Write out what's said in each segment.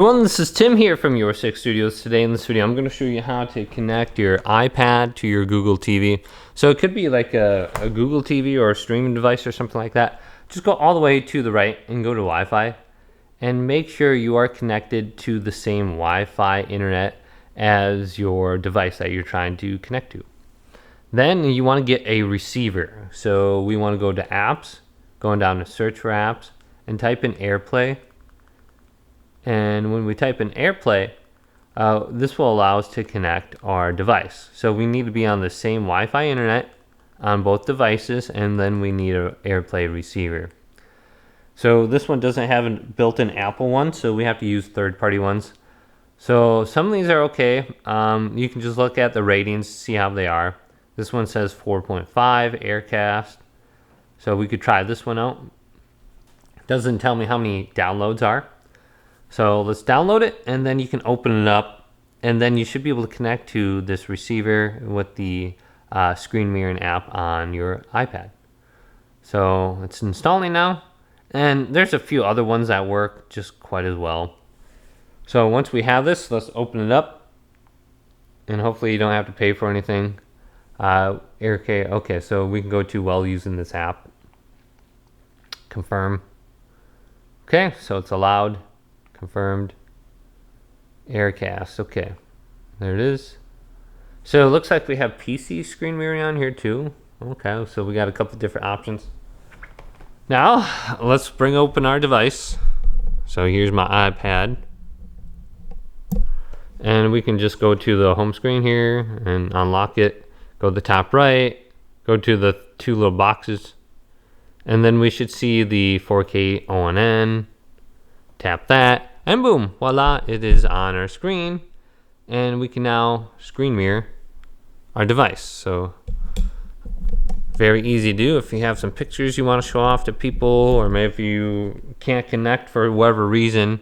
Everyone, this is Tim here from Your Six Studios. Today in this video, I'm going to show you how to connect your iPad to your Google TV. So it could be like a Google TV or a streaming device or something like that. Just go all the way to the right and go to Wi-Fi and make sure you are connected to the same Wi-Fi internet as your device that you're trying to connect to. Then you want to get a receiver. So we want to go to apps, going down to search for apps and type in AirPlay. And when we type in AirPlay, this will allow us to connect our device. So we need to be on the same Wi-Fi internet on both devices, and then we need an AirPlay receiver. So this one doesn't have a built-in Apple one, so we have to use third-party ones. So some of these are okay. You can just look at the ratings, see how they are. This one says 4.5 Aircast. So we could try this one out. It doesn't tell me how many downloads are. So let's download it, and then you can open it up, and then you should be able to connect to this receiver with the screen mirroring app on your iPad. So it's installing now, and there's a few other ones that work just quite as well. So once we have this, let's open it up, and hopefully you don't have to pay for anything. Okay, so we can go to while using this app. Confirm. Okay, so it's allowed. Confirmed. Aircast. Okay, there it is. So it looks like we have PC screen mirroring on here too. Okay, so we got a couple different options. Now let's bring open our device. So here's my iPad, and we can just go to the home screen here and unlock it. Go to the top right, go to the two little boxes, and then we should see the 4K ONN. Tap that, and boom, voila, it is on our screen, and we can now screen mirror our device. So very easy to do. If you have some pictures you want to show off to people, or maybe if you can't connect for whatever reason,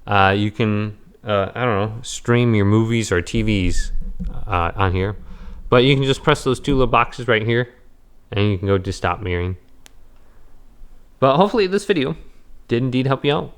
you can I don't know, stream your movies or TVs on here. But you can just press those two little boxes right here, and you can go to stop mirroring. But hopefully this video did indeed help you out.